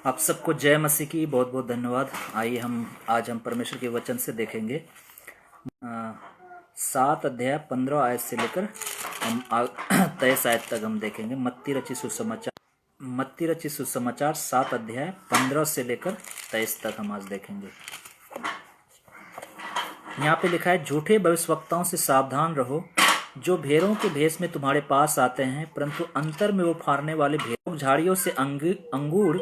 आप सबको जय मसीह की बहुत बहुत धन्यवाद। आइए आज हम परमेश्वर के वचन से देखेंगे 7 अध्याय 15 आयत से लेकर हम 23 आयत तक हम देखेंगे। मत्ती रचित सुसमाचार 7 अध्याय 15 से लेकर 23 तक हम आज देखेंगे। यहाँ पे लिखा है, झूठे भविष्यवक्ताओं से सावधान रहो, जो भेड़ों के भेष में तुम्हारे पास आते हैं, परंतु अंतर में वो फाड़ने वाले भेड़ों झाड़ियों से अंगूर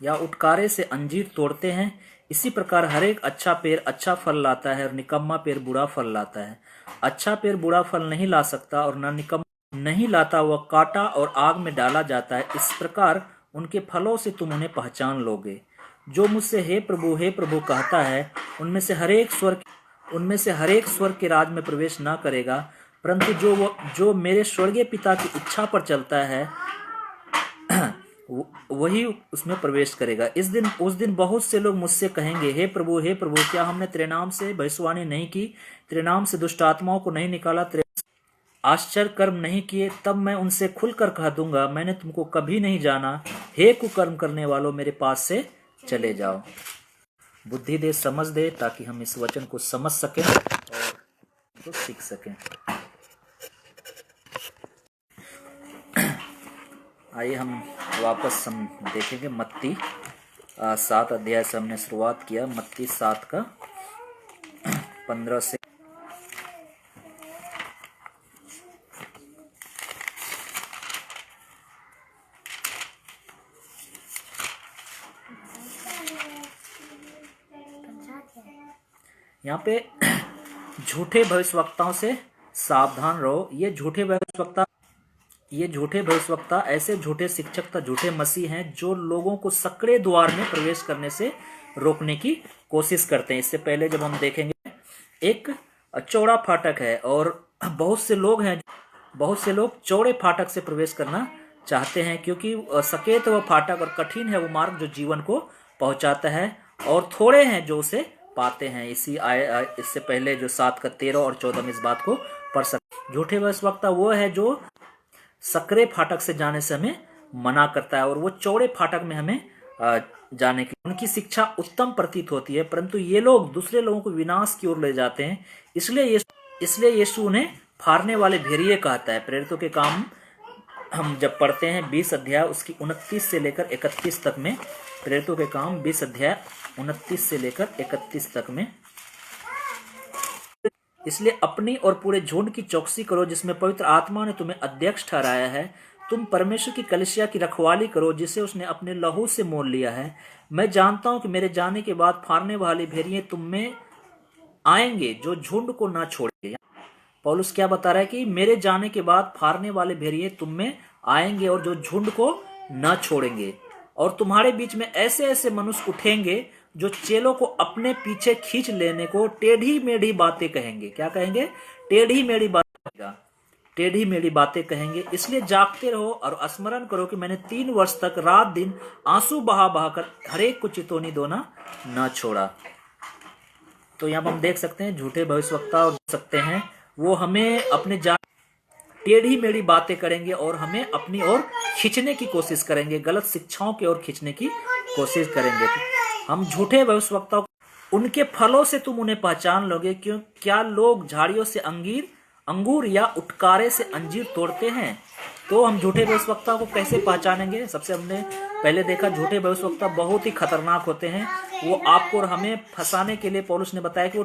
या उटकारे से अंजीर तोड़ते हैं। इसी प्रकार हर एक अच्छा पेड़ अच्छा फल लाता है और निकम्मा पेड़ बुरा फल लाता है। अच्छा पेड़ बुरा फल नहीं ला सकता और न निकम्मा नहीं लाता, वह काटा और आग में डाला जाता है। इस प्रकार उनके फलों से तुम उन्हें पहचान लोगे। जो मुझसे हे प्रभु कहता है, उनमें से हर एक स्वर्ग के राज में प्रवेश न करेगा, परंतु जो मेरे स्वर्गीय पिता की इच्छा पर चलता है वही उसमें प्रवेश करेगा। उस दिन बहुत से लोग मुझसे कहेंगे, हे प्रभु क्या हमने तेरे नाम से भविष्यवाणी नहीं की, तेरे नाम से दुष्ट आत्माओं को नहीं निकाला, तेरे आश्चर्य कर्म नहीं किए? तब मैं उनसे खुलकर कह दूंगा, मैंने तुमको कभी नहीं जाना। हे कुकर्म करने वालों, मेरे पास से चले जाओ। बुद्धि दे, समझ दे, ताकि हम इस वचन को समझ सकें और तो सीख सकें। आइए हम वापस देखेंगे मत्ती 7 अध्याय से हमने शुरुआत किया। मत्ती 7 का 15 से यहाँ पे झूठे भविष्यवक्ताओं से सावधान रहो। ये झूठे भविष्यवक्ता ऐसे झूठे शिक्षक तथा झूठे मसीह हैं जो लोगों को सकड़े द्वार में प्रवेश करने से रोकने की कोशिश करते हैं। इससे पहले जब हम देखेंगे, एक चौड़ा फाटक है और बहुत से लोग चौड़े फाटक से प्रवेश करना चाहते हैं, क्योंकि सकेत वह फाटक और कठिन है वो मार्ग जो जीवन को पहुंचाता है, और थोड़े हैं जो उसे पाते हैं। इससे पहले जो 7 का 13 और 14 में इस बात को पढ़ सकते। झूठे भविष्यवक्ता वो है जो सकरे फाटक से जाने से हमें मना करता है और वो चौड़े फाटक में हमें जाने की। उनकी शिक्षा उत्तम प्रतीत होती है, परंतु ये लोग दूसरे लोगों को विनाश की ओर ले जाते हैं। इसलिए यीशु उन्हें फाड़ने वाले भेड़िए कहता है। प्रेरितों के काम हम जब पढ़ते हैं 20 अध्याय उसकी 29 से लेकर 31 तक में, प्रेरितों के काम 20 अध्याय 29 से लेकर 31 तक में, इसलिए अपनी और पूरे झुंड की चौकसी करो जिसमें पवित्र आत्मा ने तुम्हें अध्यक्ष ठहराया है। तुम परमेश्वर की कलीसिया की रखवाली करो जिसे उसने अपने लहू से मोल लिया है। मैं जानता हूं कि मेरे जाने के बाद फाड़ने वाले भेड़िए तुम में आएंगे जो झुंड को न छोड़ेंगे। पौलुस क्या बता रहा है कि मेरे जाने के बाद फाड़ने वाले भेड़िए तुम में आएंगे और जो झुंड को न छोड़ेंगे, और तुम्हारे बीच में ऐसे ऐसे मनुष्य उठेंगे जो चेलों को अपने पीछे खींच लेने को टेढ़ी मेढ़ी बातें कहेंगे। क्या कहेंगे? टेढ़ी मेढ़ी बातें कहेंगे। इसलिए जागते रहो और स्मरण करो कि मैंने 3 वर्ष तक रात दिन आंसू बहा कर हरेक को चितौनी देना न छोड़ा। तो यहाँ हम देख सकते हैं झूठे भविष्यवक्ता हो सकते हैं, वो हमें अपने टेढ़ी मेढ़ी बातें करेंगे और हमें अपनी ओर खींचने की कोशिश करेंगे, गलत शिक्षाओं की ओर खींचने की कोशिश करेंगे। हम झूठे भविष्यवक्ताओं, उनके फलों से तुम उन्हें पहचान लोगे। क्यों? क्या लोग झाड़ियों से अंगूर या उटकारे से अंजीर तोड़ते हैं? तो हम झूठे भविष्यवक्ताओं को कैसे पहचानेंगे? सबसे हमने पहले देखा, झूठे भविष्यवक्ता बहुत ही खतरनाक होते हैं। वो आपको और हमें फंसाने के लिए, पौलुस ने बताया कि वो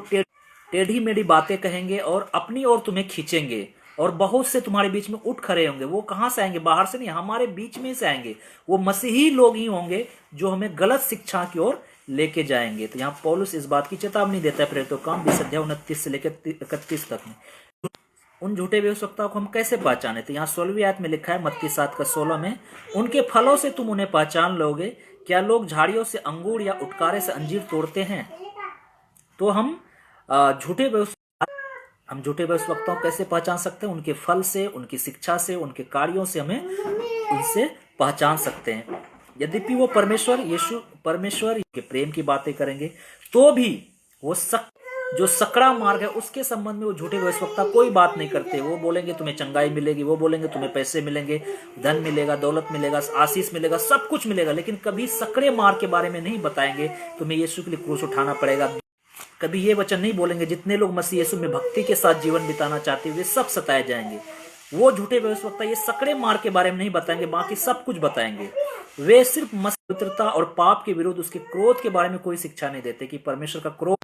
टेढ़ी मेढ़ी बातें कहेंगे और अपनी ओर तुम्हें खींचेंगे, और बहुत से तुम्हारे बीच में उठ खड़े होंगे। वो कहां से आएंगे? बाहर से नहीं, हमारे बीच में से आएंगे। वो मसीही लोग ही होंगे जो हमें गलत शिक्षा की ओर लेके जाएंगे। तो यहाँ पौलुस इस बात की चेतावनी देता है प्रेरितों काम 20 अध्याय 29 से लेकर 31 तक में। उन झूठे भविष्यवक्ताओं को हम कैसे पहचाने? तो यहाँ 16वीं आयत में लिखा है, मत्ती 7 का 16 में, उनके फलों से तुम उन्हें पहचान लोगे। क्या लोग झाड़ियों से अंगूर या उटकारे से अंजीर तोड़ते हैं? तो हम झूठे भविष्यवक्ताओं कैसे पहचान सकते हैं? उनके फल से, उनकी शिक्षा से, उनके कार्यों से हमें उनसे पहचान सकते हैं। यद्यपि वो परमेश्वर के प्रेम की बातें करेंगे, तो भी वो जो सकड़ा मार्ग है उसके संबंध में वो झूठे भविष्यवक्ता कोई बात नहीं करते। वो बोलेंगे तुम्हें चंगाई मिलेगी, वो बोलेंगे तुम्हें पैसे मिलेंगे, धन मिलेगा, दौलत मिलेगा, आशीष मिलेगा, सब कुछ मिलेगा, लेकिन कभी सकड़े मार्ग के बारे में नहीं बताएंगे। तुम्हें यीशु के लिए क्रूस उठाना पड़ेगा। कभी ये वचन नहीं बोलेंगे जितने लोग मसीह यीशु में भक्ति के साथ जीवन बिताना चाहते हैं वे सब सताए जाएंगे। वो झूठे भविष्यवक्ता ये सकड़े मार्ग के बारे में नहीं बताएंगे, बाकी सब कुछ बताएंगे। वे सिर्फ पवित्रता और पाप के विरुद्ध उसके क्रोध के बारे में कोई शिक्षा नहीं देते कि परमेश्वर का क्रोध,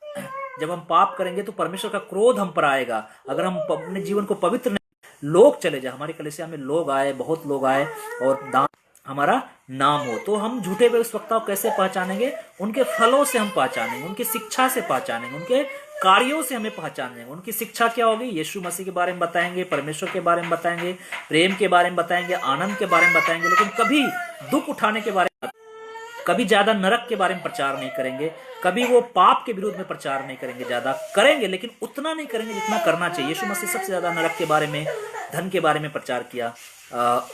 जब हम पाप करेंगे तो परमेश्वर का क्रोध हम पर आएगा। अगर हम अपने जीवन को पवित्र नहीं, लोग चले जाए, हमारी कलीसिया में लोग आए, बहुत लोग आए और दान हमारा नाम हो, तो हम झूठे भविष्यवक्ताओं कैसे पहचानेंगे? उनके फलों से हम पहचानेंगे, उनकी शिक्षा से पहचानेंगे, उनके कार्यों से हमें पहचानेंगे। उनकी शिक्षा क्या होगी? यीशु मसीह के बारे में बताएंगे, परमेश्वर के बारे में बताएंगे, प्रेम के बारे में बताएंगे, आनंद के बारे में बताएंगे, लेकिन कभी दुख उठाने के बारे में, कभी ज्यादा नरक के बारे में प्रचार नहीं करेंगे, कभी वो पाप के विरुद्ध में प्रचार नहीं करेंगे। ज्यादा करेंगे लेकिन उतना नहीं करेंगे जितना करना चाहिए। यीशु मसीह सबसे ज्यादा नरक के बारे में, धन के बारे में प्रचार किया।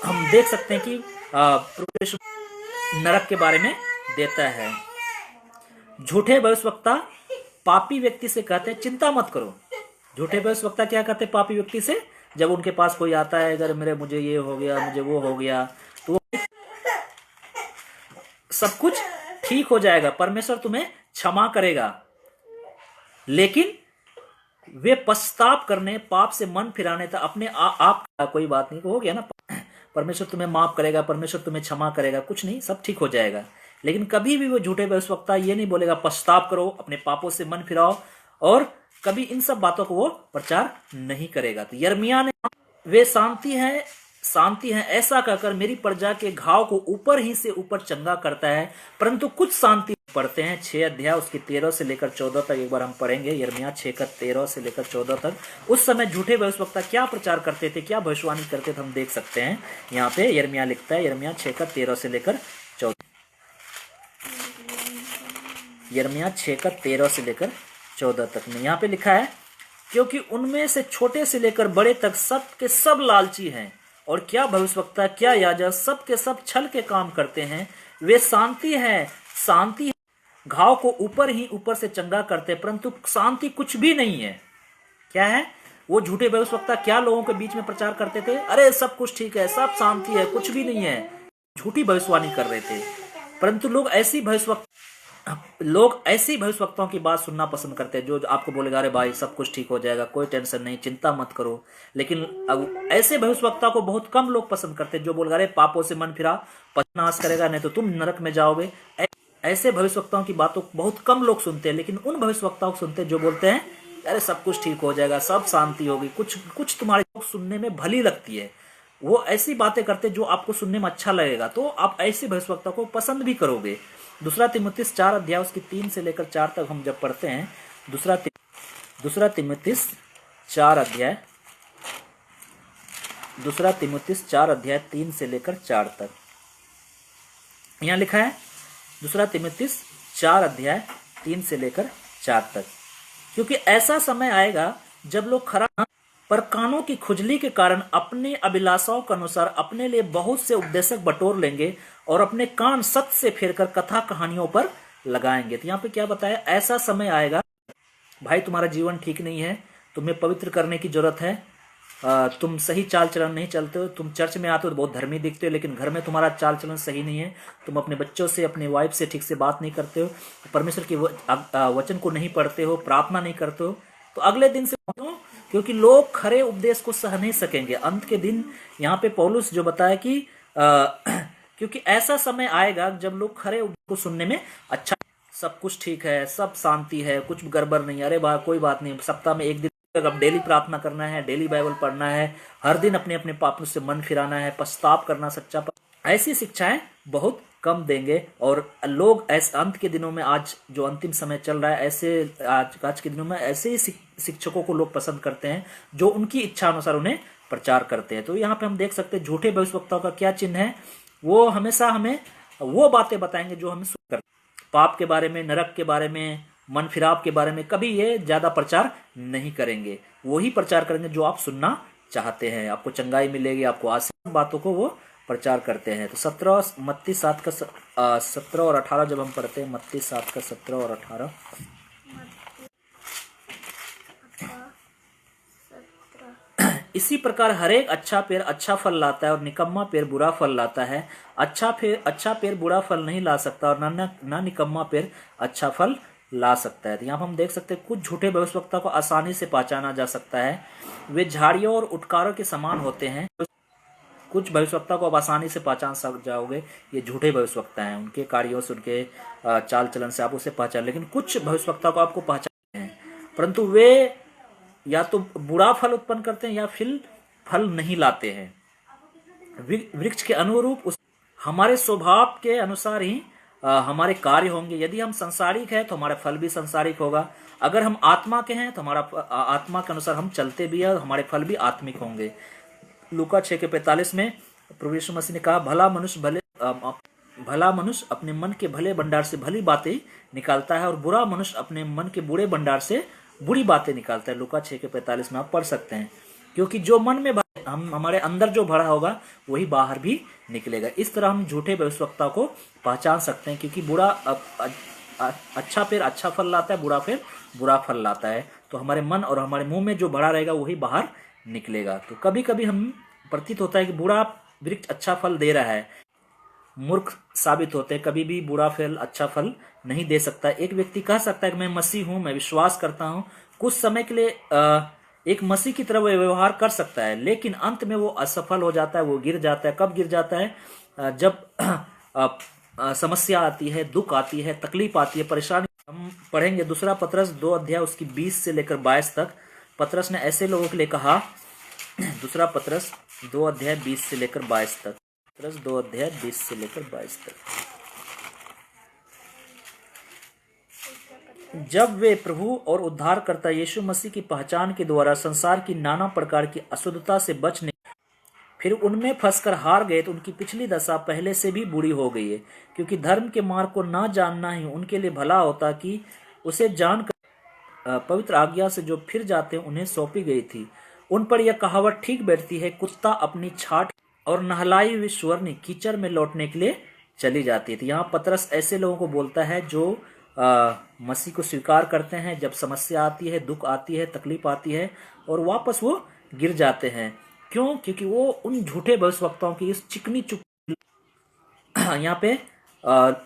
हम देख सकते हैं कि नरक के बारे में देता है। झूठे भविष्यवक्ता पापी व्यक्ति से कहते हैं चिंता मत करो। झूठे भविष्यवक्ता क्या कहते हैं पापी व्यक्ति से? जब उनके पास कोई आता है, अगर मुझे ये हो गया, मुझे वो हो गया, तो सब कुछ ठीक हो जाएगा, परमेश्वर तुम्हें क्षमा करेगा। लेकिन वे पश्चाताप करने, पाप से मन फिराने तक अपने आप कोई बात नहीं, हो गया ना, परमेश्वर तुम्हें माफ करेगा, परमेश्वर तुम्हें क्षमा करेगा, कुछ नहीं, सब ठीक हो जाएगा। लेकिन कभी भी वो झूठे भविष्यवक्ता ये नहीं बोलेगा पश्चाताप करो, अपने पापों से मन फिराओ, और कभी इन सब बातों को वो प्रचार नहीं करेगा। तो यिर्मयाह ने वे शांति है ऐसा कहकर मेरी प्रजा के घाव को ऊपर ही से ऊपर चंगा करता है, परंतु कुछ शांति पढ़ते हैं 6 अध्याय उसकी 13 से लेकर 14 तक। एक बार हम पढ़ेंगे यिर्मयाह 6 का 13 से लेकर 14 तक। उस समय झूठे भविष्यवक्ता क्या प्रचार करते थे, क्या भविष्यवाणी करते थे, हम देख सकते हैं। यहाँ पे यिर्मयाह लिखता है, यिर्मयाह 6 का 13 से लेकर 14, यिर्मयाह 6 का 13 से लेकर 14 तक में यहाँ पे लिखा है, क्योंकि उनमें से छोटे से लेकर बड़े तक सब के सब लालची हैं, और क्या भविष्यवक्ता, क्या याजक, सब के सब छल के काम करते हैं। वे शांति घाव को ऊपर ही ऊपर से चंगा करते, परंतु शांति कुछ भी नहीं है। क्या है? वो झूठे भविष्यवक्ता क्या लोगों के बीच में प्रचार करते थे? अरे सब कुछ ठीक है, सब शांति है, कुछ भी नहीं है। झूठी भविष्यवाणी कर रहे थे। परंतु लोग ऐसी भविष्यवक्ताओं की बात सुनना पसंद करते हैं जो आपको बोलेगा अरे भाई सब कुछ ठीक हो जाएगा, कोई टेंशन नहीं, चिंता मत करो। लेकिन अब ऐसे भविष्यवक्ता को बहुत कम लोग पसंद करते हैं जो बोलेगा अरे पापों से मन फिरा, नाश करेगा, नहीं तो तुम नरक में जाओगे। ऐसे भविष्यवक्ताओं की बातों बहुत कम लोग सुनते हैं, लेकिन उन भविष्यवक्ताओं को सुनते हैं जो बोलते हैं अरे सब कुछ ठीक हो जाएगा, सब शांति होगी, कुछ तुम्हारे सुनने में भली लगती है। वो ऐसी बातें करते जो आपको सुनने में अच्छा लगेगा, तो आप ऐसे भविष्यवक्ता को पसंद भी करोगे। दूसरा तीमुथियुस 4 अध्याय उसकी 3 से लेकर 4 तक हम जब पढ़ते हैं, दूसरा तीमुथियुस 4 अध्याय 3 से लेकर 4 तक यहाँ लिखा है। दूसरा तीमुथियुस 4 अध्याय 3 से लेकर 4 तक, क्योंकि ऐसा समय आएगा जब लोग खरा पर कानों की खुजली के कारण अपने अभिलाषाओं के अनुसार अपने लिए बहुत से उपदेशक बटोर लेंगे और अपने कान सत्य से फेरकर कथा कहानियों पर लगाएंगे। तो यहाँ पे क्या बताया? ऐसा समय आएगा, भाई तुम्हारा जीवन ठीक नहीं है, तुम्हें पवित्र करने की जरूरत है, तुम सही चाल चलन नहीं चलते हो, तुम चर्च में आते हो तो बहुत धर्मी दिखते हो, लेकिन घर में तुम्हारा चाल चलन सही नहीं है, तुम अपने बच्चों से, अपने वाइफ से ठीक से बात नहीं करते हो, परमेश्वर के वचन को नहीं पढ़ते हो, प्रार्थना नहीं करते हो, तो अगले दिन से, क्योंकि लोग खरे उपदेश को सह नहीं सकेंगे। अंत के दिन यहाँ पे पौलुस जो बताया कि क्योंकि ऐसा समय आएगा जब लोग खरे उपदेश को सुनने में अच्छा, सब कुछ ठीक है, सब शांति है, कुछ गड़बड़ नहीं, अरे भाई कोई बात नहीं, सप्ताह में एक दिन अब डेली प्रार्थना करना है, डेली बाइबल पढ़ना है, हर दिन अपने अपने पापों से मन फिराना है, पश्चाताप करना, सच्चा ऐसी शिक्षाएं बहुत कम देंगे। और लोग ऐसे अंत के दिनों में, आज जो अंतिम समय चल रहा है, ऐसे आज के दिनों में ऐसे ही शिक्षकों को लोग पसंद करते हैं जो उनकी इच्छा अनुसार उन्हें प्रचार करते हैं। तो यहाँ पे हम देख सकते हैं झूठे भविष्यवक्ताओं का क्या चिन्ह है। वो हमेशा हमें वो बातें बताएंगे जो हमें सुख करते, पाप के बारे में, नरक के बारे में, मन फिराव के बारे में कभी ये ज्यादा प्रचार नहीं करेंगे। वही प्रचार करेंगे जो आप सुनना चाहते हैं, आपको चंगाई मिलेगी, आपको आशीष, बातों को वो प्रचार करते हैं। तो मत्ती 7 का 17 और 18 जब हम पढ़ते हैं, मत्ती 7 का 17 और 18, इसी प्रकार हरेक अच्छा पेड़ अच्छा फल लाता है और निकम्मा पेड़ बुरा फल लाता है। अच्छा पेड़ बुरा फल नहीं ला सकता और ना निकम्मा पेड़ अच्छा फल ला सकता है। तो यहाँ हम देख सकते हैं कुछ झूठे भविष्यवक्ता को आसानी से पहचाना जा सकता है। वे झाड़ियों और उटकारों के समान होते हैं। कुछ भविष्यवक्ता को आप आसानी से पहचान सक जाओगे, ये झूठे भविष्यवक्ता हैं। उनके कार्यों से, उनके चाल चलन से आप उसे पहचान। लेकिन कुछ भविष्यवक्ता को आपको पहचान हैं, परंतु वे या तो बुरा फल उत्पन्न करते हैं या फिर फल नहीं लाते हैं। वृक्ष के अनुरूप हमारे स्वभाव के अनुसार ही हमारे कार्य होंगे। यदि हम संसारिक हैं तो हमारा फल भी संसारिक होगा। अगर हम आत्मा के हैं तो हमारा आत्मा के अनुसार हम चलते भी हैं और हमारे फल भी आत्मिक होंगे। लूका 6:45 में प्रभु यीशु मसीह ने कहा, भला मनुष्य अपने मन के भले भंडार से भली बातें निकालता है और बुरा मनुष्य अपने मन के बुरे भंडार से बुरी बातें निकालता है। लूका 6:45 में आप पढ़ सकते हैं। क्योंकि जो मन में हमारे अंदर जो भरा होगा वही बाहर भी निकलेगा। इस तरह हम झूठे भविष्यवक्ता को पहचान सकते हैं, क्योंकि अच्छा पेड़ अच्छा फल लाता है, बुरा पेड़ बुरा फल लाता है। तो हमारे मन और हमारे मुंह में जो भरा रहेगा वही बाहर निकलेगा। तो कभी कभी हम प्रतीत होता है कि बुरा वृक्ष अच्छा फल दे रहा है, मूर्ख साबित होते हैं। कभी भी बुरा फल अच्छा फल नहीं दे सकता। एक व्यक्ति कह सकता है कि मैं मसीह हूं, मैं विश्वास करता हूं, कुछ समय के लिए एक मसीह की तरह वह व्यवहार कर सकता है, लेकिन अंत में वो असफल हो जाता है, वो गिर जाता है। कब गिर जाता है? जब समस्या आती है, दुख आती है, तकलीफ आती है, परेशानी। हम पढ़ेंगे दूसरा पतरस 2 अध्याय उसकी 20 से लेकर 22 तक। पतरस ने ऐसे लोगों के लिए कहा, दूसरा पतरस 2 अध्याय 20 से लेकर 22 तक। पतरस 2 अध्याय 20 से लेकर 22 तक। जब वे प्रभु और उद्धारकर्ता यीशु मसीह की पहचान के द्वारा संसार की नाना प्रकार की अशुद्धता से बचने फिर उनमें फंसकर हार गए, तो उनकी पिछली दशा पहले से भी बुरी हो गई है। क्योंकि धर्म के मार्ग को ना जानना ही उनके लिए भला होता कि उसे जानकर पवित्र आज्ञा से जो फिर जाते हैं उन्हें सौंपी गई थी। उन पर यह कहावत ठीक बैठती है, कुत्ता अपनी छाट और नहलाई हुई सुअरनी कीचड़ में लौटने के लिए चली जाती है। तो यहाँ पतरस ऐसे लोगों को बोलता है जो मसीह को स्वीकार करते हैं, जब समस्या आती है, दुख आती है, तकलीफ आती है, और वापस वो गिर जाते हैं। क्यों? क्योंकि वो उन झूठे भविष्यवक्ताओं की इस चिकनी चुप यहाँ पे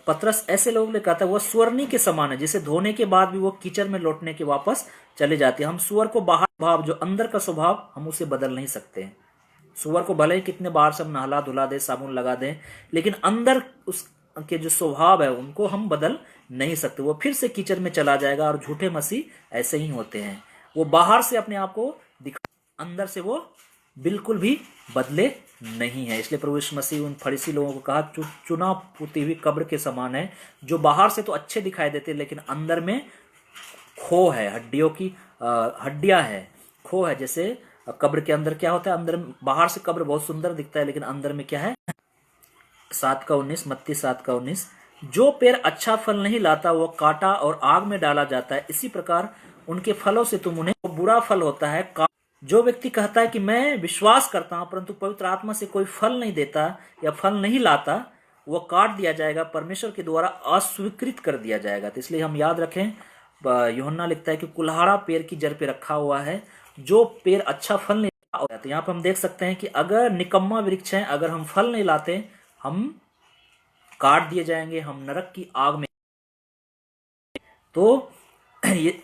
पतरस ऐसे लोगों ने कहता है, वो सुअरनी के समान है, जिसे धोने के बाद भी वो कीचड़ में लौटने के वापस चले जाते हैं। हम सुअर को बाहर भाव, जो अंदर का स्वभाव, हम उसे बदल नहीं सकते हैं। सुअर को भले ही कितने बार सब नहला धुला दे, साबुन लगा दें, लेकिन अंदर उसके जो स्वभाव है उनको हम बदल नहीं सकते। वो फिर से कीचड़ में चला जाएगा। और झूठे मसीह ऐसे ही होते हैं, वो बाहर से अपने आप को दिखा, अंदर से वो बिल्कुल भी बदले नहीं है। इसलिए प्रभु यीशु मसीह उन फरीसी लोगों को कहा, चुना पुती हुई कब्र के समान है, जो बाहर से तो अच्छे दिखाई देते लेकिन अंदर में खो है, हड्डियों की हड्डियां है, खो है। जैसे कब्र के अंदर क्या होता है, अंदर बाहर से कब्र बहुत सुंदर दिखता है लेकिन अंदर में क्या है? 7:19, मत्ती 7:19, जो पेड़ अच्छा फल नहीं लाता वो काटा और आग में डाला जाता है। इसी प्रकार उनके फलों से तुम उन्हें, बुरा फल होता है। जो व्यक्ति कहता है कि मैं विश्वास करता हूं परंतु पवित्र आत्मा से कोई फल नहीं देता या फल नहीं लाता, वो काट दिया जाएगा, परमेश्वर के द्वारा अस्वीकृत कर दिया जाएगा। तो इसलिए हम याद रखें, यूहन्ना लिखता है कि कुल्हाड़ा पेड़ की जड़ पे रखा हुआ है, जो पेड़ अच्छा फल नहीं लाता। तो यहाँ पर हम देख सकते हैं कि अगर निकम्मा वृक्ष है, अगर हम फल नहीं लाते, हम काट दिए जाएंगे, हम नरक की आग में। तो ये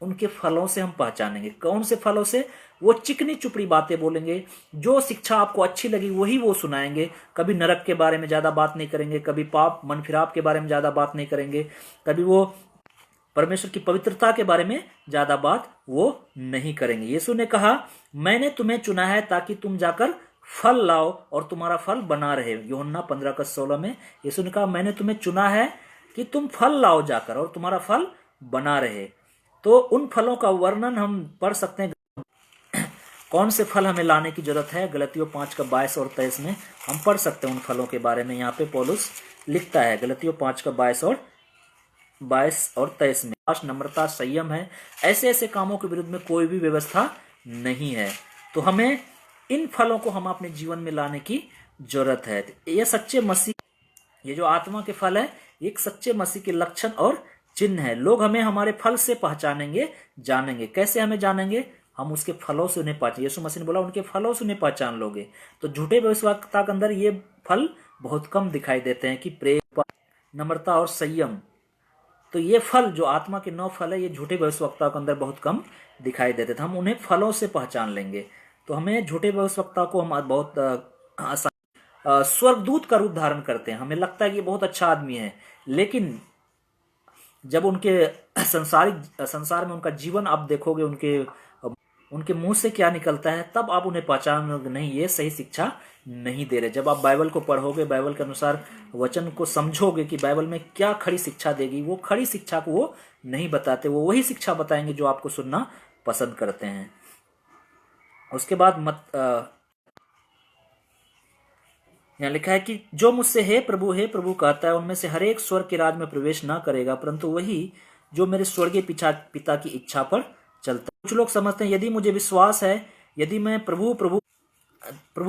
उनके फलों से हम पहचानेंगे। कौन से फलों से? वो चिकनी चुपड़ी बातें बोलेंगे, जो शिक्षा आपको अच्छी लगी वही वो सुनाएंगे। कभी नरक के बारे में ज्यादा बात नहीं करेंगे, कभी पाप मन फिराव के बारे में ज्यादा बात नहीं करेंगे, कभी वो परमेश्वर की पवित्रता के बारे में ज्यादा बात वो नहीं करेंगे। यीशु ने कहा, मैंने तुम्हें चुना है ताकि तुम जाकर फल लाओ और तुम्हारा फल बना रहे। यूहन्ना 15:16 में यीशु ने कहा, मैंने तुम्हें चुना है कि तुम फल लाओ जाकर और तुम्हारा फल बना रहे। तो उन फलों का वर्णन हम पढ़ सकते हैं, कौन से फल हमें लाने की जरूरत है। गलतियों 5:22 और 23 में हम पढ़ सकते हैं उन फलों के बारे में। यहाँ पे पौलुस लिखता है, गलतियों 5:22 और 23 में, नम्रता, संयम है, ऐसे ऐसे कामों के विरुद्ध में कोई भी व्यवस्था नहीं है। तो हमें इन फलों को हम अपने जीवन में लाने की जरूरत है। ये सच्चे मसीह, ये जो आत्मा के फल है, एक सच्चे मसीह के लक्षण और चिन्ह है। लोग हमें हमारे फल से पहचानेंगे, जानेंगे। कैसे हमें जानेंगे? हम उसके फलों से उन्हें पहचान, यीशु मसीह ने बोला उनके फलों से उन्हें पहचान लोगे। तो झूठे भविष्यवक्ता के अंदर ये फल बहुत कम दिखाई देते हैं कि प्रेम, नम्रता और संयम। तो ये फल जो आत्मा के 9 फल है, ये झूठे भविष्यवक्ता के अंदर बहुत कम दिखाई देते थे। हम उन्हें फलों से पहचान लेंगे। तो हमें झूठे भविष्यवक्ता को हम बहुत स्वर्गदूत का रूप धारण करते हैं, हमें लगता है कि ये बहुत अच्छा आदमी है, लेकिन जब उनके संसार में उनका जीवन आप देखोगे, उनके मुंह से क्या निकलता है, तब आप उन्हें पहचानोगे नहीं ये सही शिक्षा नहीं दे रहे। जब आप बाइबल को पढ़ोगे, बाइबल के अनुसार वचन को समझोगे कि बाइबल में क्या खड़ी शिक्षा देगी, वो खड़ी शिक्षा को वो नहीं बताते, वो वही शिक्षा बताएंगे जो आपको सुनना पसंद करते हैं। उसके बाद यहाँ लिखा है कि जो मुझसे हे प्रभु कहता है, उनमें से हर एक स्वर्ग के राज में प्रवेश ना करेगा, परंतु वही जो मेरे स्वर्गीय पिता की इच्छा पर चलता है। कुछ लोग समझते हैं यदि मुझे विश्वास है, यदि मैं प्रभु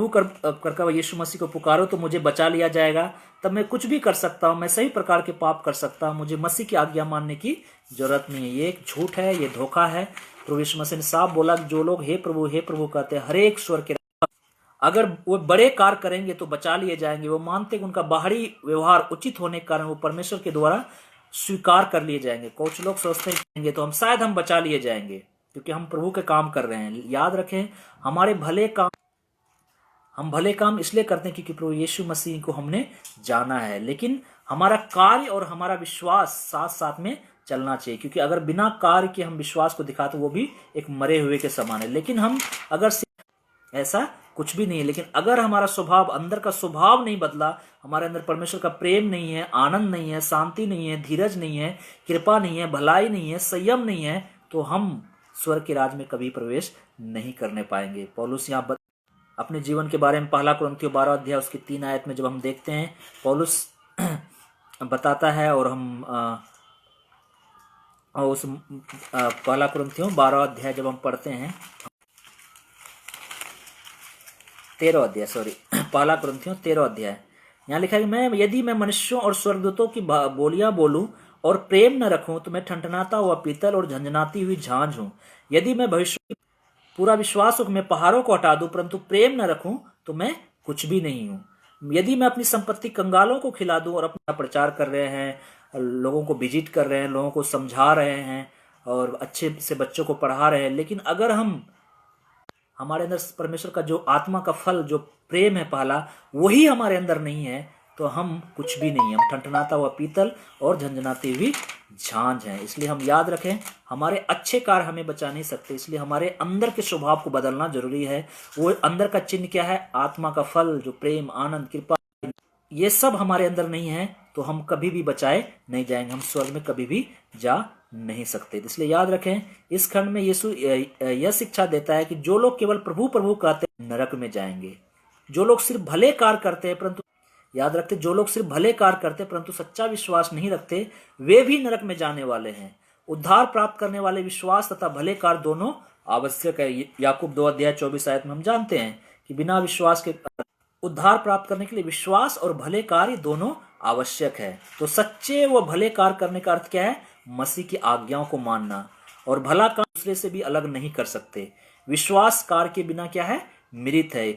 कर यीशु मसीह को पुकारो तो मुझे बचा लिया जाएगा, तब मैं कुछ भी कर सकता हूँ, मैं सही प्रकार के पाप कर सकता हूँ, मुझे मसीह की आज्ञा मानने की जरूरत नहीं है। ये एक झूठ है, ये धोखा है। प्रभु यीशु मसीह ने साफ बोला कि जो लोग हे प्रभु कहते हैं, हर एक स्वर के अगर वो बड़े कार्य करेंगे तो बचा लिए जाएंगे। वो मानते कि उनका बाहरी व्यवहार उचित होने के कारण वो परमेश्वर के द्वारा स्वीकार कर लिए जाएंगे। कुछ लोग सोचते हैं तो शायद हम बचा लिए जाएंगे क्योंकि हम प्रभु के काम कर रहे हैं। याद रखें, हम भले काम इसलिए करते हैं क्योंकि प्रभु यीशु मसीह को हमने जाना है, लेकिन हमारा कार्य और हमारा विश्वास साथ साथ में चलना चाहिए, क्योंकि अगर बिना कार्य के हम विश्वास को दिखाते वो भी एक मरे हुए के समान है। लेकिन हम अगर ऐसा कुछ भी नहीं है, लेकिन अगर हमारा स्वभाव, अंदर का स्वभाव नहीं बदला, हमारे अंदर परमेश्वर का प्रेम नहीं है, आनंद नहीं है, शांति नहीं है, धीरज नहीं है, कृपा नहीं है, भलाई नहीं है, संयम नहीं है, तो हम स्वर्ग के राज में कभी प्रवेश नहीं करने पाएंगे। पौलुस यहाँ अपने जीवन के बारे में 1 कुरिन्थियों 12 अध्याय उसकी 3 आयत में जब हम देखते हैं, पौलुस बताता है, और हम उस 1 कुरिन्थियों 12 अध्याय जब हम पढ़ते हैं, 13 अध्याय 1 कुरिन्थियों 13 अध्याय, यहाँ लिखा है कि यदि मैं मनुष्यों और स्वर्गदूतों की बोलियां बोलूं और प्रेम न रखूं तो मैं ठनठनाता हुआ पीतल और झंझनाती हुई झांझ हूं। यदि मैं भविष्य पूरा विश्वास हो कि मैं पहाड़ों को हटा दूं परंतु प्रेम न रखूं तो मैं कुछ भी नहीं हूं। यदि मैं अपनी संपत्ति कंगालों को खिला दूं और अपना प्रचार कर रहे हैं, लोगों को विजिट कर रहे हैं, लोगों को समझा रहे हैं और अच्छे से बच्चों को पढ़ा रहे हैं, लेकिन अगर हमारे अंदर परमेश्वर का जो आत्मा का फल, जो प्रेम है पहला, वही हमारे अंदर नहीं है, तो हम कुछ भी नहीं है। हम ठनठनाता हुआ पीतल और झंझनाती हुई झांझ है। इसलिए हम याद रखें, हमारे अच्छे कार्य हमें बचा नहीं सकते, इसलिए हमारे अंदर के स्वभाव को बदलना जरूरी है। वो अंदर का चिन्ह क्या है? आत्मा का फल, जो प्रेम, आनंद, कृपा, ये सब हमारे अंदर नहीं है तो हम कभी भी बचाए नहीं जाएंगे, हम स्वर्ग में कभी भी जा नहीं सकते। इसलिए याद रखें, इस खंड में यीशु यह शिक्षा देता है कि जो लोग केवल प्रभु प्रभु कहते हैं नरक में जाएंगे। जो लोग सिर्फ भले कार्य करते हैं परंतु, याद रखते, जो लोग सिर्फ भले कार्य करते परंतु सच्चा विश्वास नहीं रखते, वे भी नरक में जाने वाले हैं। उद्धार प्राप्त करने वाले विश्वास तथा भले कार्य दोनों आवश्यक है। याकूब 2 अध्याय 24 आयत में हम जानते हैं कि बिना विश्वास के उद्धार प्राप्त करने के लिए विश्वास और भले कार्य दोनों आवश्यक है। तो सच्चे व भले कार्य करने का अर्थ क्या है? मसीह की आज्ञाओं को मानना, और भला काम दूसरे से भी अलग नहीं कर सकते। विश्वास कार्य के बिना क्या है? मृत है।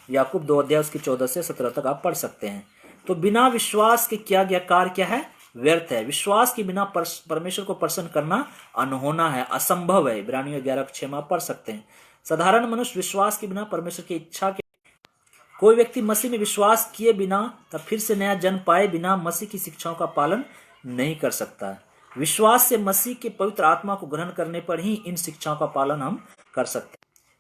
याकूब 2 अध्याय उसकी 14 से 17 तक आप पढ़ सकते हैं। तो बिना विश्वास के किया गया कार्य क्या है? व्यर्थ है। विश्वास के बिना परमेश्वर को प्रसन्न करना अनहोना है, असंभव है। इब्रानियों 11:6 में आप पढ़ सकते हैं। साधारण मनुष्य विश्वास के बिना परमेश्वर की इच्छा के, कोई व्यक्ति मसीह में विश्वास किए बिना तब फिर से नया जन्म पाए बिना मसीह की शिक्षाओं का पालन नहीं कर सकता। विश्वास से मसीह के पवित्र आत्मा को ग्रहण करने पर ही इन शिक्षाओं का पालन हम कर सकते हैं।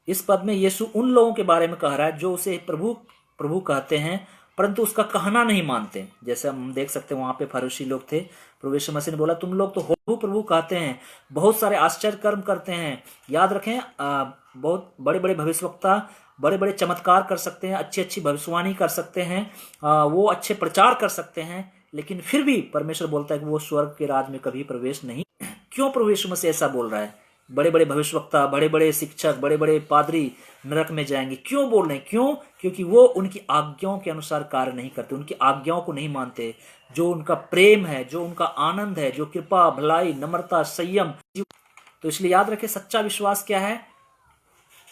इस पद में यीशु उन लोगों के बारे में कह रहा है जो उसे प्रभु प्रभु कहते हैं परंतु उसका कहना नहीं मानते। जैसे हम देख सकते हैं, वहां पे फरीसी लोग थे। प्रभु यीशु मसीह ने बोला, तुम लोग तो प्रभु प्रभु कहते हैं, बहुत सारे आश्चर्य कर्म करते हैं। याद रखें, बहुत बड़े बड़े भविष्यवक्ता बड़े बड़े चमत्कार कर सकते हैं, अच्छी अच्छी भविष्यवाणी कर सकते हैं, वो अच्छे प्रचार कर सकते हैं, लेकिन फिर भी परमेश्वर बोलता है कि वो स्वर्ग के राज में कभी प्रवेश नहीं। क्यों प्रभु यीशु मसीह ऐसा बोल रहा है? बड़े बड़े भविष्यवक्ता, बड़े बड़े शिक्षक, बड़े बड़े पादरी नरक में जाएंगे। क्यों बोल रहे हैं? क्यों? क्योंकि वो उनकी आज्ञाओं के अनुसार कार्य नहीं करते, उनकी आज्ञाओं को नहीं मानते। जो उनका प्रेम है, जो उनका आनंद है, जो कृपा, भलाई, नम्रता, संयम। तो इसलिए याद रखें, सच्चा विश्वास क्या है?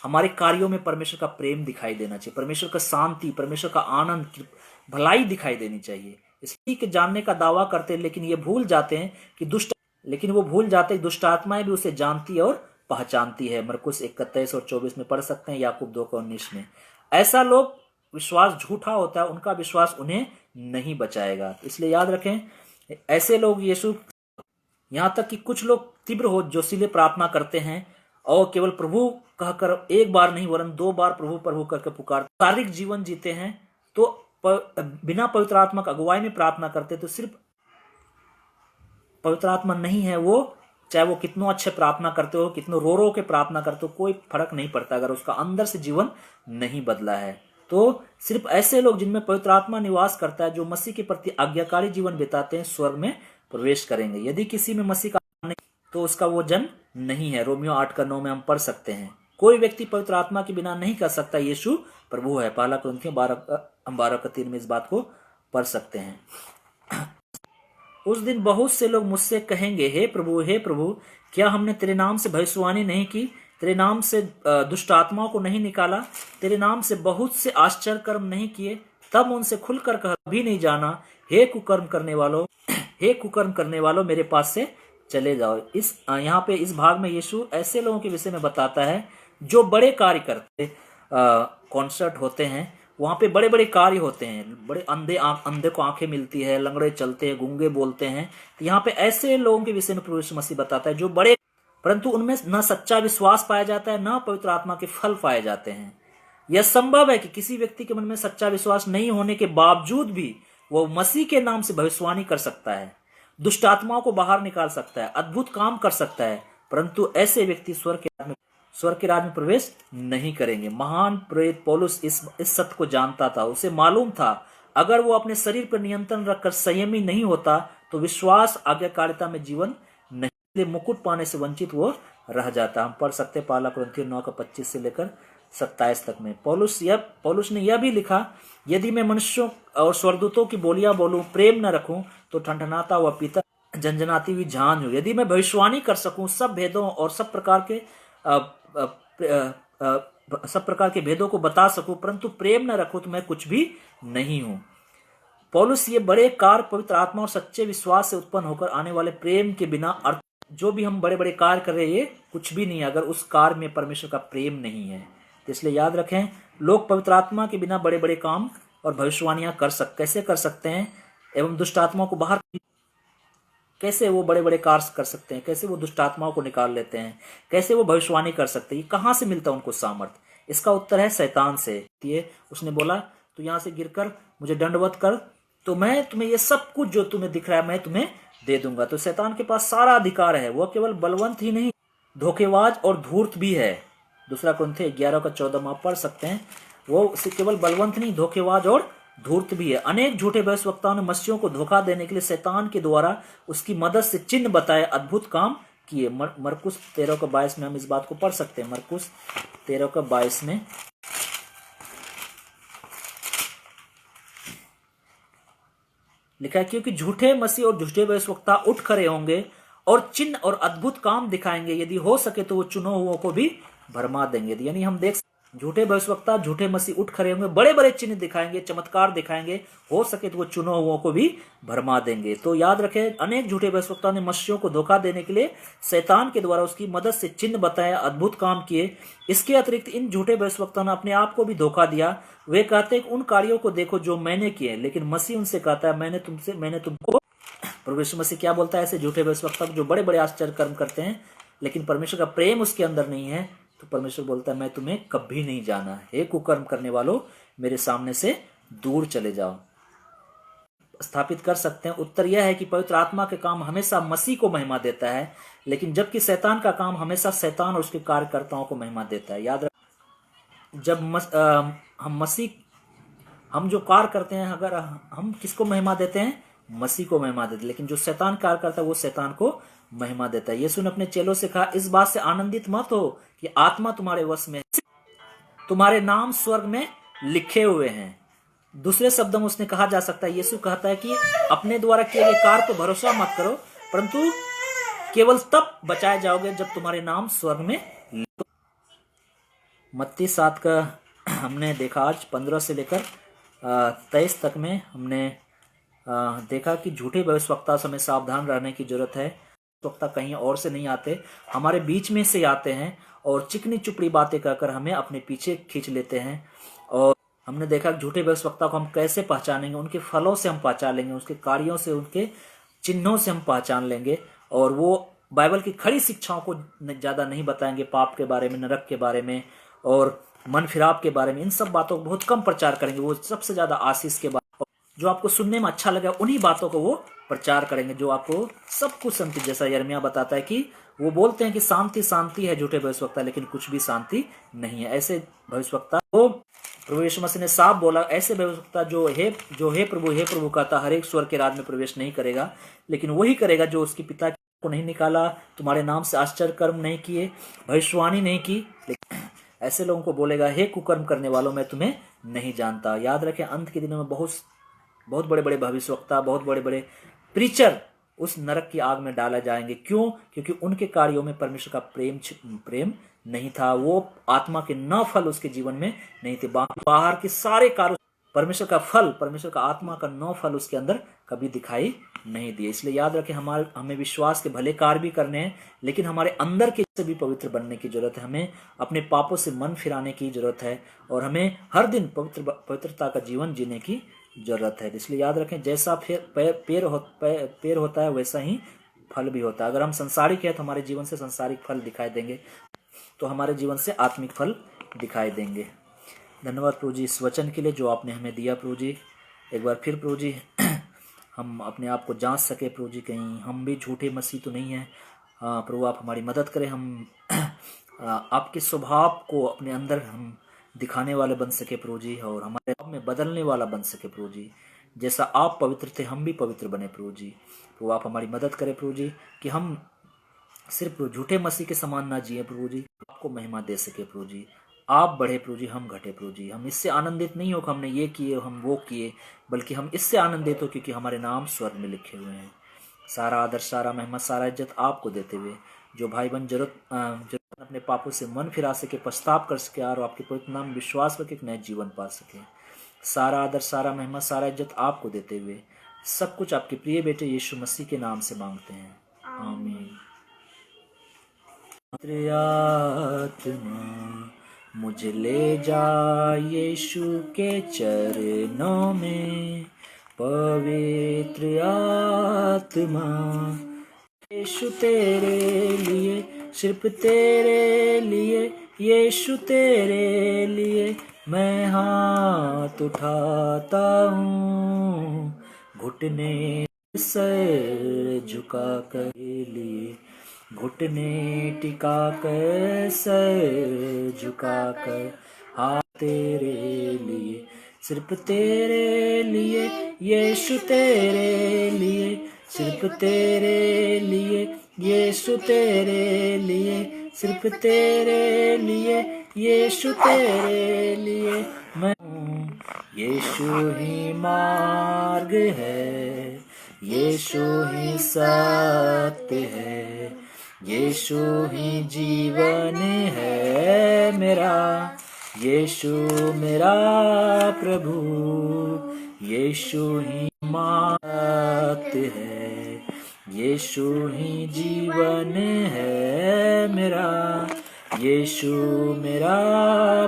हमारे कार्यों में परमेश्वर का प्रेम दिखाई देना चाहिए, परमेश्वर का शांति, परमेश्वर का आनंद, भलाई दिखाई देनी चाहिए। इसलिए कि जानने का दावा करते हैं, लेकिन वो भूल जाते हैं कि दुष्ट आत्माएं भी उसे जानती और पहचानती है। मरकुस 21 और 24 में पढ़ सकते हैं, याकूब 2 का 19 में। ऐसा लोग विश्वास झूठा होता है, उनका विश्वास उन्हें नहीं बचाएगा। तो इसलिए याद रखें, ऐसे लोग यीशु, यहाँ तक कि कुछ लोग तीव्र हो जोशीले प्रार्थना करते हैं और केवल प्रभु कहकर एक बार नहीं वरन 2 बार प्रभु प्रभु करके पुकारते, शारीरिक जीवन जीते हैं, तो बिना पवित्र आत्मा की अगुवाई में प्रार्थना करते, तो सिर्फ पवित्र आत्मा नहीं है वो, चाहे वो कितनों अच्छे प्रार्थना करते हो, कितनों रो रो के प्रार्थना करते हो, कोई फर्क नहीं पड़ता अगर उसका अंदर से जीवन नहीं बदला है। तो सिर्फ ऐसे लोग जिनमें पवित्र आत्मा निवास करता है, जो मसीह के प्रति आज्ञाकारी जीवन बिताते हैं, स्वर्ग में प्रवेश करेंगे। यदि किसी में मसीह का नहीं तो उसका वो जन्म नहीं है। रोमियो 8 का 9 में हम पढ़ सकते हैं, कोई व्यक्ति पवित्र आत्मा के बिना नहीं कह सकता यीशु प्रभु है। पहला कुरिन्थियों 12 का 3 में इस बात को पढ़ सकते हैं। उस दिन बहुत से लोग मुझसे कहेंगे, हे प्रभु, क्या हमने तेरे नाम से भविष्यवाणी नहीं की, तेरे नाम से दुष्ट आत्माओं को नहीं निकाला, तेरे नाम से बहुत से आश्चर्य कर्म नहीं किए? तब उनसे खुलकर कहा, भी नहीं जाना, हे कुकर्म करने वालों, मेरे पास से चले जाओ। यहाँ पे इस भाग में यीशु ऐसे लोगों के विषय में बताता है जो बड़े कार्य करते, कॉन्सर्ट होते हैं, वहां पे बड़े बड़े कार्य होते हैं, बड़े अंधे को आंखें मिलती है, लंगड़े चलते हैं, गूंगे बोलते हैं। तो यहाँ पे ऐसे लोगों के विषय में प्रभु यीशु मसीह बताता है जो बड़े, परंतु उनमें न सच्चा विश्वास पाया जाता है, न पवित्र आत्मा के फल पाए जाते हैं। यह संभव है कि किसी व्यक्ति के मन में सच्चा विश्वास नहीं होने के बावजूद भी वह मसीह के नाम से भविष्यवाणी कर सकता है, दुष्ट आत्माओं को बाहर निकाल सकता है, अद्भुत काम कर सकता है, परंतु ऐसे व्यक्ति स्वर्ग के राज में प्रवेश नहीं करेंगे। महान प्रेरित पौलुस इस सत्य को जानता था। उसे मालूम था अगर वो अपने शरीर पर नियंत्रण रखकर संयमी नहीं होता तो विश्वास आज्ञाकारिता में जीवन नहीं, मुकुट पाने से वंचित वो रह जाता। हम पढ़ सकते हैं पहला कुरिन्थियों 9 का 25 से लेकर 27 तक में। पौलुस ने यह भी लिखा, यदि मैं मनुष्यों और स्वर्गदूतों की बोलियां बोलूं, प्रेम न रखूं, तो ठनठनाता हुआ पीतल, झंझनाती हुई झांझ हूं। यदि मैं भविष्यवाणी कर सकूं, सब भेदों और सब प्रकार के भेदों को बता सकूं, परंतु प्रेम न रखूं तो मैं कुछ भी नहीं हूं। पौलुस ये बड़े कार्य पवित्र आत्मा और सच्चे विश्वास से उत्पन्न होकर आने वाले प्रेम के बिना, अर्थ जो भी हम बड़े बड़े कार्य कर रहे हैं ये कुछ भी नहीं है अगर उस कार्य में परमेश्वर का प्रेम नहीं है। तो इसलिए याद रखें, लोग पवित्र आत्मा के बिना बड़े बड़े काम और भविष्यवाणियां कैसे कर सकते हैं, एवं दुष्ट आत्माओं को बाहर कैसे वो बड़े बड़े कार्य कर सकते हैं, कैसे वो दुष्ट आत्माओं को निकाल लेते हैं, कैसे वो भविष्यवाणी कर सकते हैं, कहां से मिलता है उनको सामर्थ्य? इसका उत्तर है शैतान से। उसने बोला, तो यहां से गिरकर मुझे दंडवत कर, तो मैं तुम्हें ये सब कुछ जो तुम्हें दिख रहा है मैं तुम्हें दे दूंगा। तो शैतान के पास सारा अधिकार है, वह केवल बलवंत ही नहीं, धोखेबाज और धूर्त भी है। दूसरा कुरिन्थियों 11 का 14 में आप पढ़ सकते हैं, वो केवल बलवंत नहीं, धोखेबाज और धूर्त भी है। अनेक झूठे भविष्यवक्ताओं ने मसीहियों को धोखा देने के लिए शैतान के द्वारा उसकी मदद से चिन्ह बताए, अद्भुत काम किए। मरकुस 13 का 22 में हम इस बात को पढ़ सकते हैं। मरकुस 13 का 22 में लिखा है, क्योंकि झूठे मसीह और झूठे भविष्यवक्ता उठ खड़े होंगे और चिन्ह और अद्भुत काम दिखाएंगे, यदि हो सके तो वो चुने हुओं को भी भरमा देंगे। यानी हम देख, झूठे भविष्यवक्ता, झूठे मसीह उठ खड़े होंगे, बड़े बड़े चिन्ह दिखाएंगे, चमत्कार दिखाएंगे, हो सके तो वो चुने हुओं को भी भरमा देंगे। तो याद रखें, अनेक झूठे भविष्यवक्ताओं ने मसीहियों को धोखा देने के लिए शैतान के द्वारा उसकी मदद से चिन्ह बताया, अद्भुत काम किए। इसके अतिरिक्त इन झूठे भविष्यवक्ताओं ने अपने आप को भी धोखा दिया। वे कहते हैं उन कार्यों को देखो जो मैंने किए, लेकिन मसीह उनसे कहता है मैंने तुमको। प्रभु यीशु मसीह क्या बोलता है ऐसे झूठे भविष्यवक्ता जो बड़े बड़े आश्चर्य कर्म करते हैं, लेकिन परमेश्वर का प्रेम उसके अंदर नहीं है, तो परमेश्वर बोलता है मैं तुम्हें कभी नहीं जाना, हे कुकर्म करने वालों, मेरे सामने से दूर चले जाओ। स्थापित कर सकते हैं, उत्तर यह है कि पवित्र आत्मा के काम हमेशा मसीह को महिमा देता है, लेकिन जबकि शैतान का काम हमेशा शैतान और उसके कार्यकर्ताओं को महिमा देता है। याद रख, जब हम जो कार्य करते हैं, अगर हम किसको महिमा देते हैं? मसीह को महिमा देते हैं, लेकिन जो शैतान कार्य करता है वो शैतान को महिमा देता है। यीशु ने अपने चेलों से कहा, इस बात से आनंदित मत हो कि आत्मा तुम्हारे वश में है, तुम्हारे नाम स्वर्ग में लिखे हुए हैं। दूसरे शब्दों में उसने कहा जा सकता है, यीशु कहता है कि अपने द्वारा किए गए कार्य पर भरोसा मत करो, परंतु केवल तब बचाए जाओगे जब तुम्हारे नाम स्वर्ग में। मत्ती 7 का हमने देखा आज 15 से लेकर 23 तक में हमने देखा कि झूठे भविष्यवक्ता से हमें सावधान रहने की जरूरत है। भविष्यवक्ता कहीं और से नहीं आते, हमारे बीच में से आते हैं और चिकनी चुपड़ी बातें कहकर हमें अपने पीछे खींच लेते हैं। और हमने देखा कि झूठे भविष्यवक्ता को हम कैसे पहचानेंगे, उनके फलों से हम पहचान लेंगे, उसके कार्यों से, उनके चिन्हों से हम पहचान लेंगे। और वो बाइबल की खड़ी शिक्षाओं को ज्यादा नहीं बताएंगे, पाप के बारे में, नरक के बारे में और मन फिराव के बारे में, इन सब बातों को बहुत कम प्रचार करेंगे। वो सबसे ज्यादा आशीष के बारे, जो आपको सुनने में अच्छा लगे उन्हीं बातों को वो प्रचार करेंगे, जो आपको सब कुछ शांति, जैसा यिर्मयाह बताता है कि वो बोलते हैं कि शांति शांति है झूठे भविष्यवक्ता, लेकिन कुछ भी शांति नहीं है। ऐसे भविष्यवक्ता वो प्रभु यीशु मसीह ने साफ बोला, ऐसे भविष्यवक्ता जो हे प्रभु कहता हर एक स्वर्ग के राज में प्रवेश नहीं करेगा, लेकिन वही करेगा जो उसके पिता को नहीं निकाला, तुम्हारे नाम से आश्चर्य कर्म नहीं किए, भविष्यवाणी नहीं की, लेकिन ऐसे लोगों को बोलेगा, हे कुकर्म करने वालों, मैं तुम्हें नहीं जानता। याद रखें, अंत के दिनों में बहुत बड़े बड़े भविष्यवक्ता, बहुत बड़े बड़े प्रीचर उस नरक की आग में डाला जाएंगे। क्यों? क्योंकि उनके कार्यों में परमेश्वर का प्रेम नहीं था, वो आत्मा के न फल उसके जीवन में नहीं थे। बाहर के सारे कार्य, परमेश्वर का फल, परमेश्वर का आत्मा का 9 फल उसके अंदर कभी दिखाई नहीं दिए। इसलिए याद रखें, हमें विश्वास के भले कार्य भी करने हैं, लेकिन हमारे अंदर के से भी पवित्र बनने की जरूरत है। हमें अपने पापों से मन फिराने की जरूरत है और हमें हर दिन पवित्रता का जीवन जीने की जरूरत है। इसलिए याद रखें, जैसा पेड़ होता है वैसा ही फल भी होता है। अगर हम संसारिक है तो हमारे जीवन से संसारिक फल दिखाई देंगे, तो हमारे जीवन से आत्मिक फल दिखाई देंगे। धन्यवाद प्रभु जी इस वचन के लिए जो आपने हमें दिया। प्रभु जी एक बार फिर प्रभु जी हम अपने आप को जांच सके प्रभु जी, कहीं हम भी झूठे मसीह तो नहीं है। प्रभु आप हमारी मदद करें, हम आपके स्वभाव को अपने अंदर हम दिखाने वाले बन सके प्रभु जी, और हमारे आप में बदलने वाला बन सके प्रभु जी। जैसा आप पवित्र थे हम भी पवित्र बने प्रभु जी। प्रभु आप हमारी मदद करें प्रभु जी, कि हम सिर्फ झूठे मसीह के समान ना जिए प्रभु जी, आपको महिमा दे सके प्रभु जी। आप बढ़े प्रभु जी, हम घटे प्रभु जी। हम इससे आनंदित नहीं हो कि हमने ये किए, हम वो किए, बल्कि हम इससे आनंदित हो क्योंकि हमारे नाम स्वर्ग में लिखे हुए हैं। सारा आदर, सारा मेहमत, सारा इज्जत आपको देते हुए, जो भाई बहन जरूरत अपने पापों से मन फिरा सके, पछताव कर सके और आपके पवित्र नाम विश्वास करके एक नया जीवन पा सके। सारा आदर, सारा मेहमत, सारा इज्जत आपको देते हुए सब कुछ आपके प्रिय बेटे यीशु मसीह के नाम से मांगते हैं, आमीन। आत्मा मुझे ले जा यीशु के चरणों में, पवित्र आत्मा यीशु तेरे लिए, सिर्फ तेरे लिए, यीशु तेरे लिए मैं हाथ उठाता हूँ, घुटने सर झुका कर लिए, घुटने टिका कर सर झुका कर, हाथ तेरे लिए, सिर्फ तेरे लिए, यीशु तेरे लिए, सिर्फ तेरे लिए, यीशु तेरे लिए, सिर्फ तेरे लिए, यीशु तेरे लिए मैं हूँ। यीशु ही मार्ग है, यीशु ही सत्य है, यीशु ही जीवन है मेरा, यीशु मेरा प्रभु, यीशु ही मात है, यीशु ही जीवन है मेरा, यीशु मेरा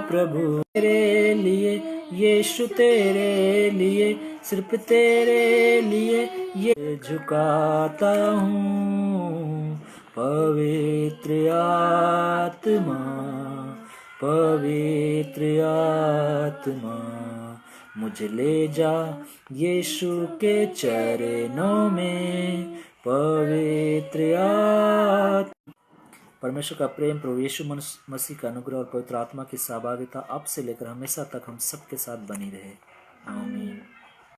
प्रभु। तेरे लिए, यीशु तेरे लिए, सिर्फ तेरे लिए ये झुकाता हूँ। पवित्र आत्मा, पवित्र आत्मा मुझे ले जा यीशु के चरणों में, पवित्र आत्मा। परमेश्वर का प्रेम, प्रभु यीशु मसीह का अनुग्रह और पवित्र आत्मा की सहभागिता अब से लेकर हमेशा तक हम सबके साथ बनी रहे, आमीन।